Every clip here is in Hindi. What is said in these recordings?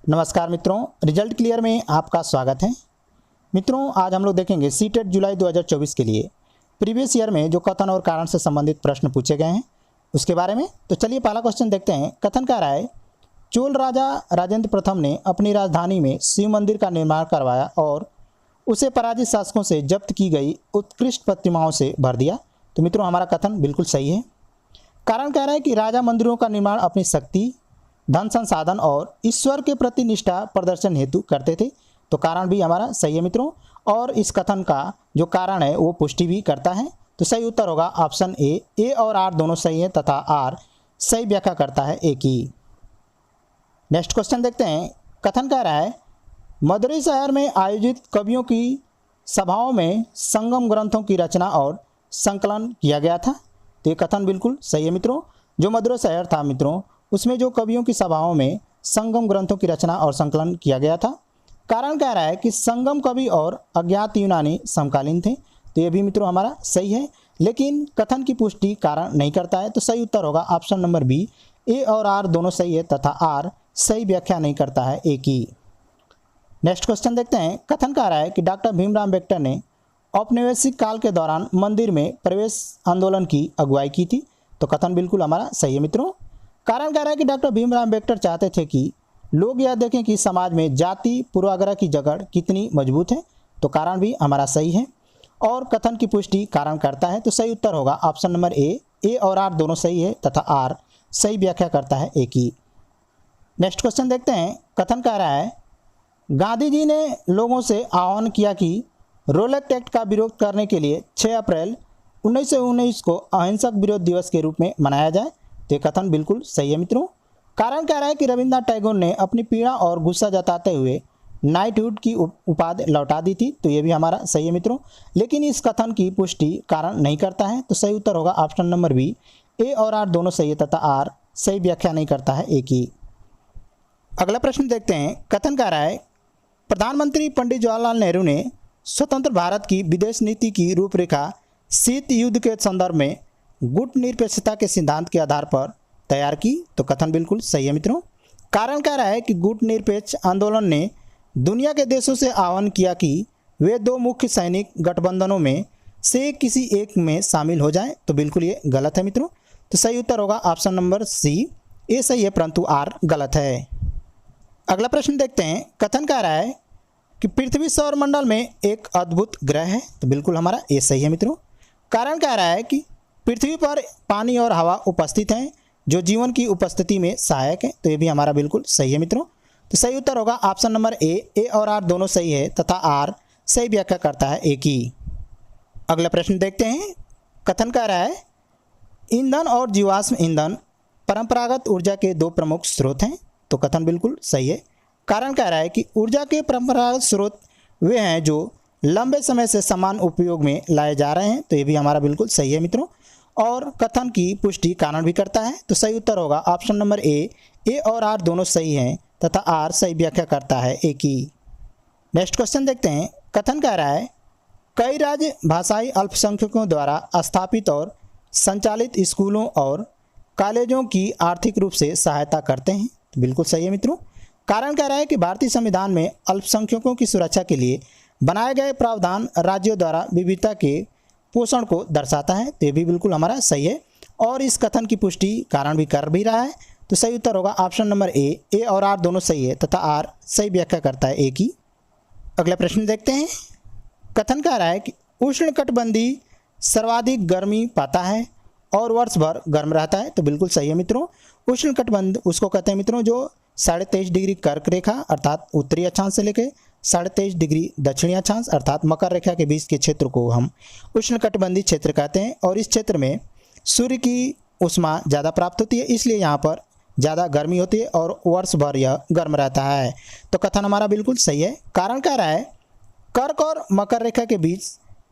नमस्कार मित्रों, रिजल्ट क्लियर में आपका स्वागत है। मित्रों, आज हम लोग देखेंगे सीटेट जुलाई 2024 के लिए प्रीवियस ईयर में जो कथन और कारण से संबंधित प्रश्न पूछे गए हैं उसके बारे में। तो चलिए पहला क्वेश्चन देखते हैं। कथन कह रहा है, चोल राजा राजेंद्र प्रथम ने अपनी राजधानी में शिव मंदिर का निर्माण करवाया और उसे पराजित शासकों से जब्त की गई उत्कृष्ट प्रतिमाओं से भर दिया। तो मित्रों, हमारा कथन बिल्कुल सही है। कारण कह रहा है कि राजा मंदिरों का निर्माण अपनी शक्ति, धन संसाधन और ईश्वर के प्रति निष्ठा प्रदर्शन हेतु करते थे। तो कारण भी हमारा सही है मित्रों, और इस कथन का जो कारण है वो पुष्टि भी करता है। तो सही उत्तर होगा ऑप्शन ए और आर दोनों सही है तथा आर सही व्याख्या करता है ए की। नेक्स्ट क्वेश्चन देखते हैं। कथन कह रहा है, मदुरई शहर में आयोजित कवियों की सभाओं में संगम ग्रंथों की रचना और संकलन किया गया था। तो ये कथन बिल्कुल सही है मित्रों। जो मदुरई शहर था मित्रों, उसमें जो कवियों की सभाओं में संगम ग्रंथों की रचना और संकलन किया गया था। कारण कह रहा है कि संगम कवि और अज्ञात यूनानी समकालीन थे। तो ये भी मित्रों हमारा सही है, लेकिन कथन की पुष्टि कारण नहीं करता है। तो सही उत्तर होगा ऑप्शन नंबर बी, ए और आर दोनों सही है तथा आर सही व्याख्या नहीं करता है ए की। नेक्स्ट क्वेश्चन देखते हैं। कथन कह रहा है कि डॉक्टर भीमराव अम्बेडकर ने औपनिवेशिक काल के दौरान मंदिर में प्रवेश आंदोलन की अगुवाई की थी। तो कथन बिल्कुल हमारा सही है मित्रों। कारण कह रहा है कि डॉक्टर भीमराव अम्बेडकर चाहते थे कि लोग यह देखें कि समाज में जाति पूर्वाग्रह की जकड़ कितनी मजबूत है। तो कारण भी हमारा सही है, और कथन की पुष्टि कारण करता है। तो सही उत्तर होगा ऑप्शन नंबर ए और आर दोनों सही है तथा आर सही व्याख्या करता है ए की। नेक्स्ट क्वेश्चन देखते हैं। कथन कह रहा है, गांधी जी ने लोगों से आह्वान किया कि रोलेट एक्ट का विरोध करने के लिए 6 अप्रैल 1919 को अहिंसक विरोध दिवस के रूप में मनाया जाए। तो ये कथन बिल्कुल सही है मित्रों। कारण कह रहा है कि रविन्द्रनाथ टैगोर ने अपनी पीड़ा और गुस्सा जताते हुए नाइटहुड की उपाधि लौटा दी थी। तो ये भी हमारा सही है मित्रों, लेकिन इस कथन की पुष्टि कारण नहीं करता है। तो सही उत्तर होगा ऑप्शन नंबर बी, ए और आर दोनों सही है तथा आर सही व्याख्या नहीं करता है ए की। अगला प्रश्न देखते हैं। कथन कह रहा है, प्रधानमंत्री पंडित जवाहरलाल नेहरू ने स्वतंत्र भारत की विदेश नीति की रूपरेखा शीत युद्ध के संदर्भ में गुट निरपेक्षता के सिद्धांत के आधार पर तैयार की। तो कथन बिल्कुल सही है मित्रों। कारण कह रहा है कि गुट निरपेक्ष आंदोलन ने दुनिया के देशों से आह्वान किया कि वे 2 मुख्य सैनिक गठबंधनों में से किसी एक में शामिल हो जाएं। तो बिल्कुल ये गलत है मित्रों। तो सही उत्तर होगा ऑप्शन नंबर सी, ए सही है परंतु आर गलत है। अगला प्रश्न देखते हैं। कथन कह रहा है कि पृथ्वी सौरमंडल में एक अद्भुत ग्रह है। तो बिल्कुल हमारा ए सही है मित्रों। कारण कह रहा है कि पृथ्वी पर पानी और हवा उपस्थित हैं जो जीवन की उपस्थिति में सहायक है। तो ये भी हमारा बिल्कुल सही है मित्रों। तो सही उत्तर होगा ऑप्शन नंबर ए और आर दोनों सही है तथा आर सही व्याख्या करता है ए की। अगला प्रश्न देखते हैं। कथन कह रहा है, ईंधन और जीवाश्म ईंधन परंपरागत ऊर्जा के 2 प्रमुख स्रोत हैं। तो कथन बिल्कुल सही है। कारण कह रहा है कि ऊर्जा के परंपरागत स्रोत वे हैं जो लंबे समय से समान उपयोग में लाए जा रहे हैं। तो ये भी हमारा बिल्कुल सही है मित्रों, और कथन की पुष्टि कारण भी करता है। तो सही उत्तर होगा ऑप्शन नंबर ए और आर दोनों सही हैं तथा आर सही व्याख्या करता है ए की। नेक्स्ट क्वेश्चन देखते हैं। कथन कह रहा है, कई राज्य भाषाई अल्पसंख्यकों द्वारा स्थापित और संचालित स्कूलों और कॉलेजों की आर्थिक रूप से सहायता करते हैं। तो बिल्कुल सही है मित्रों। कारण कह रहा है कि भारतीय संविधान में अल्पसंख्यकों की सुरक्षा के लिए बनाए गए प्रावधान राज्यों द्वारा विविधता के पोषण को दर्शाता है। तो ये भी बिल्कुल हमारा सही है, और इस कथन की पुष्टि कारण भी कर भी रहा है। तो सही उत्तर होगा ऑप्शन नंबर ए और आर दोनों सही है तथा आर सही व्याख्या करता है ए की। अगला प्रश्न देखते हैं। कथन कह रहा है कि उष्णकटिबंधीय सर्वाधिक गर्मी पाता है और वर्ष भर गर्म रहता है। तो बिल्कुल सही है मित्रों। उष्णकटिबंध उसको कहते हैं मित्रों जो 23.5 डिग्री कर्क रेखा अर्थात उत्तरी अक्षांश से लेकर 23.5 डिग्री दक्षिणी अक्षांश अर्थात मकर रेखा के बीच के क्षेत्र को हम उष्णकटिबंधीय क्षेत्र कहते हैं, और इस क्षेत्र में सूर्य की ऊष्मा ज़्यादा प्राप्त होती है, इसलिए यहाँ पर ज़्यादा गर्मी होती है और वर्ष भर यह गर्म रहता है। तो कथन हमारा बिल्कुल सही है। कारण कह रहा है, कर्क और मकर रेखा के बीच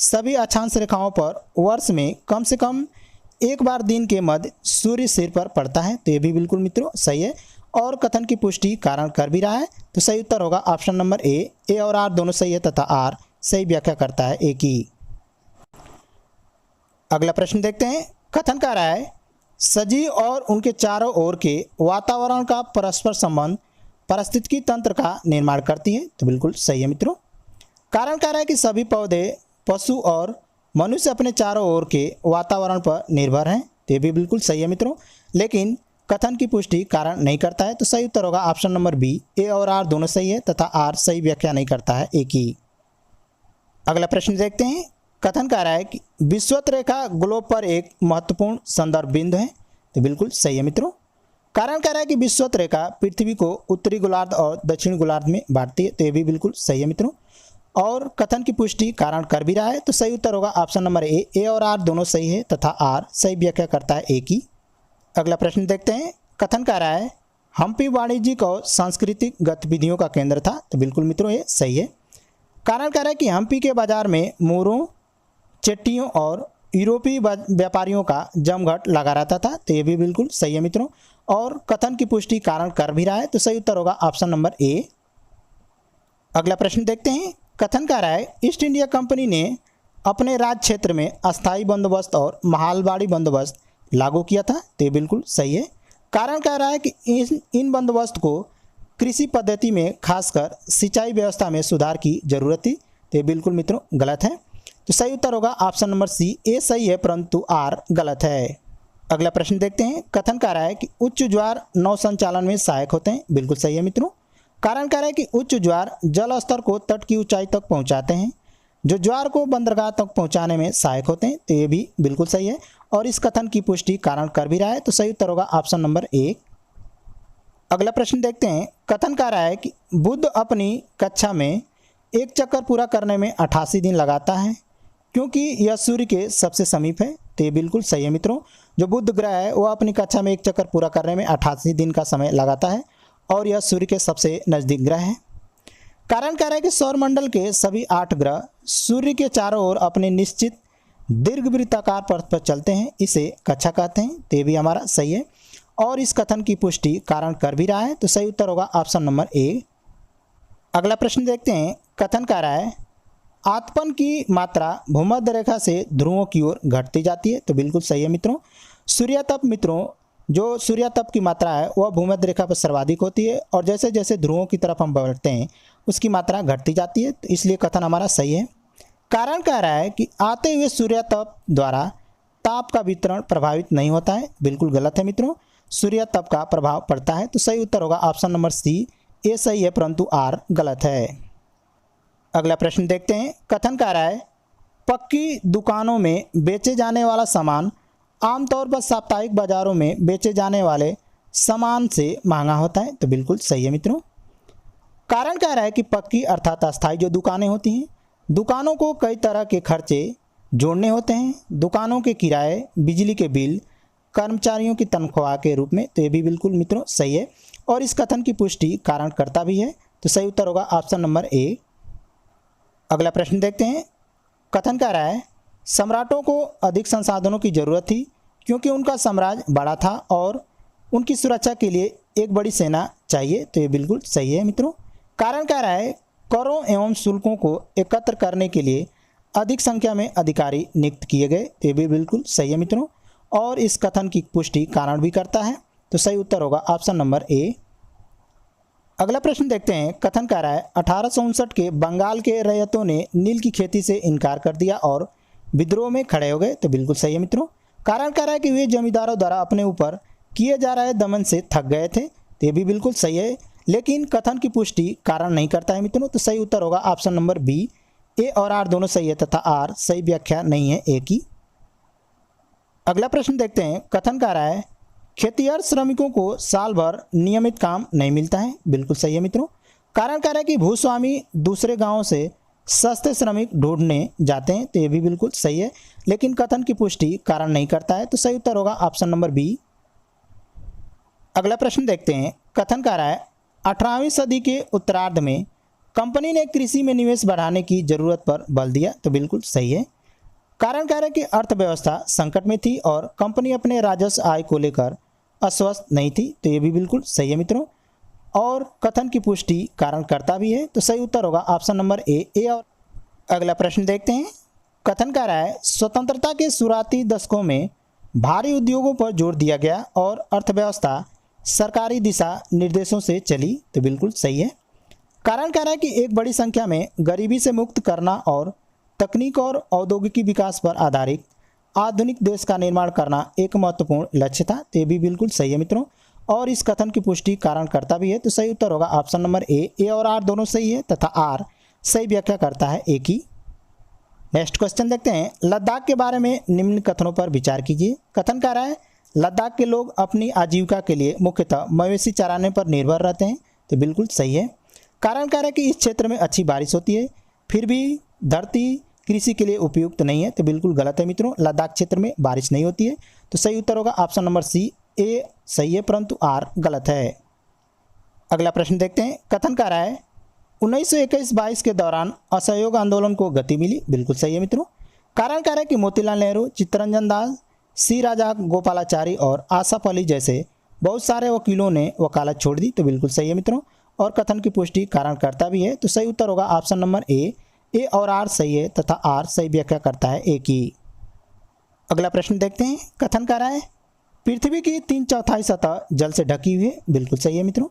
सभी अक्षांश रेखाओं पर वर्ष में कम से कम एक बार दिन के मध्य सूर्य सिर पर पड़ता है। तो ये भी बिल्कुल मित्रों सही है, और कथन की पुष्टि कारण कर भी रहा है। तो सही उत्तर होगा ऑप्शन नंबर ए और आर दोनों सही है तथा आर सही व्याख्या करता है ए की। अगला प्रश्न देखते हैं। कथन कह रहा है, सजीव और उनके चारों ओर के वातावरण का परस्पर संबंध पारिस्थितिकी तंत्र का निर्माण करती है, तो बिल्कुल सही है मित्रों। कारण कह रहा है कि सभी पौधे, पशु और मनुष्य अपने चारों ओर के वातावरण पर निर्भर हैं, तो ये भी बिल्कुल सही है मित्रों। लेकिन कथन की पुष्टि कारण नहीं करता है, तो सही उत्तर होगा ऑप्शन नंबर बी, ए और आर दोनों सही है तथा आर सही व्याख्या नहीं करता है, एक ही। अगला प्रश्न देखते हैं। कथन कह रहा है कि विषुवत रेखा ग्लोब पर एक महत्वपूर्ण संदर्भ बिंदु है, तो बिल्कुल सही है मित्रों। कारण कह रहा है कि विषुवत रेखा पृथ्वी को उत्तरी गोलार्ध और दक्षिणी गोलार्ध में बांटती है, तो ये भी बिल्कुल सही है मित्रों। और कथन की पुष्टि कारण कर भी रहा है, तो सही उत्तर होगा ऑप्शन नंबर ए और आर दोनों सही है तथा आर सही व्याख्या करता है, एक ही। अगला प्रश्न देखते हैं। कथन कह रहा है हम्पी वाणिज्यिक और सांस्कृतिक गतिविधियों का केंद्र था, तो बिल्कुल मित्रों ये सही है। कारण कह रहा है कि हम्पी के बाजार में मोरों, चेट्टियों और यूरोपीय व्यापारियों का जमघट लगा रहता था, तो ये भी बिल्कुल सही है मित्रों। और कथन की पुष्टि कारण कर भी रहा है, तो सही उत्तर होगा ऑप्शन नंबर ए। अगला प्रश्न देखते हैं। कथन कह रहा है ईस्ट इंडिया कंपनी ने अपने राज क्षेत्र में अस्थायी बंदोबस्त और महलबाड़ी बंदोबस्त लागू किया था, तो ये बिल्कुल सही है। कारण कह रहा है कि इन बंदोबस्त को कृषि पद्धति में खासकर सिंचाई व्यवस्था में सुधार की जरूरत थी, तो ये बिल्कुल मित्रों गलत है, तो सही उत्तर होगा ऑप्शन नंबर सी, ए सही है परंतु आर गलत है। अगला प्रश्न देखते हैं। कथन कह रहा है कि उच्च ज्वार नौ संचालन में सहायक होते हैं, बिल्कुल सही है मित्रों। कारण कह रहा है कि उच्च ज्वार जल स्तर को तट की ऊंचाई तक पहुंचाते हैं, जो ज्वार को बंदरगाह तक पहुंचाने में सहायक होते हैं, तो ये भी बिल्कुल सही है। और इस कथन की पुष्टि कारण कर भी रहा है, तो सही उत्तर होगा ऑप्शन नंबर ए। अगला प्रश्न देखते हैं। कथन कह रहा है कि बुध अपनी कक्षा में एक चक्कर पूरा करने में 88 दिन लगाता है, क्योंकि यह सूर्य के सबसे समीप है, तो ये बिल्कुल सही है मित्रों। जो बुध ग्रह है वह अपनी कक्षा में एक चक्कर पूरा करने में 88 दिन का समय लगाता है और यह सूर्य के सबसे नज़दीक ग्रह है। कारण कह रहा है कि सौरमंडल के सभी 8 ग्रह सूर्य के चारों ओर अपने निश्चित दीर्घवृत्ताकार पथ पर चलते हैं, इसे कक्षा कहते हैं, तो ये भी हमारा सही है। और इस कथन की पुष्टि कारण कर भी रहा है, तो सही उत्तर होगा ऑप्शन नंबर ए। अगला प्रश्न देखते हैं। कथन कह रहा है आतपन की मात्रा भूमध्य रेखा से ध्रुवों की ओर घटती जाती है, तो बिल्कुल सही है मित्रों। सूर्यातप मित्रों, जो सूर्यातप की मात्रा है वह भूमध्य रेखा पर सर्वाधिक होती है और जैसे जैसे ध्रुवों की तरफ हम बढ़ते हैं उसकी मात्रा घटती जाती है, तो इसलिए कथन हमारा सही है। कारण कह रहा है कि आते हुए सूर्यातप द्वारा ताप का वितरण प्रभावित नहीं होता है, बिल्कुल गलत है मित्रों। सूर्यातप का प्रभाव पड़ता है, तो सही उत्तर होगा ऑप्शन नंबर सी, ए सही है परंतु आर गलत है। अगला प्रश्न देखते हैं। कथन कह रहा है पक्की दुकानों में बेचे जाने वाला सामान आमतौर पर साप्ताहिक बाजारों में बेचे जाने वाले सामान से महंगा होता है, तो बिल्कुल सही है मित्रों। कारण कह रहा है कि पक्की अर्थात अस्थायी जो दुकानें होती हैं, दुकानों को कई तरह के खर्चे जोड़ने होते हैं, दुकानों के किराए, बिजली के बिल, कर्मचारियों की तनख्वाह के रूप में, तो ये भी बिल्कुल मित्रों सही है। और इस कथन की पुष्टि कारण करता भी है, तो सही उत्तर होगा ऑप्शन नंबर ए। अगला प्रश्न देखते हैं। कथन कह रहा है सम्राटों को अधिक संसाधनों की जरूरत थी, क्योंकि उनका साम्राज्य बड़ा था और उनकी सुरक्षा के लिए एक बड़ी सेना चाहिए, तो ये बिल्कुल सही है मित्रों। कारण कह रहा है करों एवं शुल्कों को एकत्र करने के लिए अधिक संख्या में अधिकारी नियुक्त किए गए, तो ये भी बिल्कुल सही है मित्रों। और इस कथन की पुष्टि कारण भी करता है, तो सही उत्तर होगा ऑप्शन नंबर ए। अगला प्रश्न देखते हैं। कथन कह रहा है 1859 के बंगाल के रैयतों ने नील की खेती से इनकार कर दिया और विद्रोह में खड़े हो गए, तो बिल्कुल सही है मित्रों। कारण कह रहा है कि वे जमींदारों द्वारा अपने ऊपर किए जा रहे दमन से थक गए थे, तो ये भी बिल्कुल सही है। लेकिन कथन की पुष्टि कारण नहीं करता है मित्रों, तो सही उत्तर होगा ऑप्शन नंबर बी, ए और आर दोनों सही है तथा आर सही व्याख्या नहीं है, एक ही। अगला प्रश्न देखते हैं। कथन कह रहा है खेतिहर श्रमिकों को साल भर नियमित काम नहीं मिलता है, बिल्कुल सही है मित्रों। कारण कह रहा है कि भूस्वामी दूसरे गांवों से सस्ते श्रमिक ढूंढने जाते हैं, तो ये भी बिल्कुल सही है। लेकिन कथन की पुष्टि कारण नहीं करता है, तो सही उत्तर होगा ऑप्शन नंबर बी। अगला प्रश्न देखते हैं। कथन कह रहा है 18वीं सदी के उत्तरार्ध में कंपनी ने कृषि में निवेश बढ़ाने की जरूरत पर बल दिया, तो बिल्कुल सही है। कारण कह रहा है कि अर्थव्यवस्था संकट में थी और कंपनी अपने राजस्व आय को लेकर अस्वस्थ नहीं थी, तो ये भी बिल्कुल सही है मित्रों। और कथन की पुष्टि कारण करता भी है, तो सही उत्तर होगा ऑप्शन नंबर ए। और अगला प्रश्न देखते हैं। कथन कह रहा है स्वतंत्रता के शुरुआती दशकों में भारी उद्योगों पर जोर दिया गया और अर्थव्यवस्था सरकारी दिशा निर्देशों से चली, तो बिल्कुल सही है। कारण कह रहा है कि एक बड़ी संख्या में गरीबी से मुक्त करना और तकनीक और औद्योगिकी विकास पर आधारित आधुनिक देश का निर्माण करना एक महत्वपूर्ण लक्ष्य था, तो ये भी बिल्कुल सही है मित्रों। और इस कथन की पुष्टि कारण करता भी है, तो सही उत्तर होगा ऑप्शन नंबर ए और आर दोनों सही है तथा आर सही व्याख्या करता है ए की। नेक्स्ट क्वेश्चन देखते हैं, लद्दाख के बारे में निम्न कथनों पर विचार कीजिए। कथन कह रहा है लद्दाख के लोग अपनी आजीविका के लिए मुख्यतः मवेशी चराने पर निर्भर रहते हैं, तो बिल्कुल सही है। कारण कह रहा है कि इस क्षेत्र में अच्छी बारिश होती है, फिर भी धरती कृषि के लिए उपयुक्त नहीं है, तो बिल्कुल गलत है मित्रों। लद्दाख क्षेत्र में बारिश नहीं होती है, तो सही उत्तर होगा ऑप्शन नंबर सी, ए सही है परंतु आर गलत है। अगला प्रश्न देखते हैं, कथन कह रहा है 1921-22 के दौरान असहयोग आंदोलन को गति मिली, बिल्कुल सही है मित्रों। कारण कह रहा है कि मोतीलाल नेहरू, चित्तरंजन दास, सी राजा गोपालाचारी और आसफ अली जैसे बहुत सारे वकीलों ने वकालत छोड़ दी, तो बिल्कुल सही है मित्रों। और कथन की पुष्टि कारण करता भी है, तो सही उत्तर होगा ऑप्शन नंबर ए और आर सही है तथा आर सही व्याख्या करता है ए की। अगला प्रश्न देखते हैं, कथन कह रहा है पृथ्वी की 3/4 सतह जल से ढकी हुई है, बिल्कुल सही है मित्रों।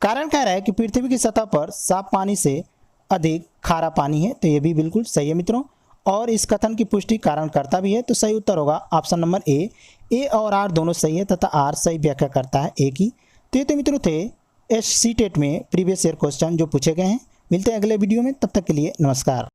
कारण कह रहा है कि पृथ्वी की सतह पर साफ पानी से अधिक खारा पानी है, तो ये भी बिल्कुल सही है मित्रों। और इस कथन की पुष्टि कारण करता भी है, तो सही उत्तर होगा ऑप्शन नंबर ए और आर दोनों सही है तथा आर सही व्याख्या करता है ए की। तो ये तो मित्रों थे SC टेट में प्रीवियस ईयर क्वेश्चन जो पूछे गए हैं। मिलते हैं अगले वीडियो में, तब तक के लिए नमस्कार।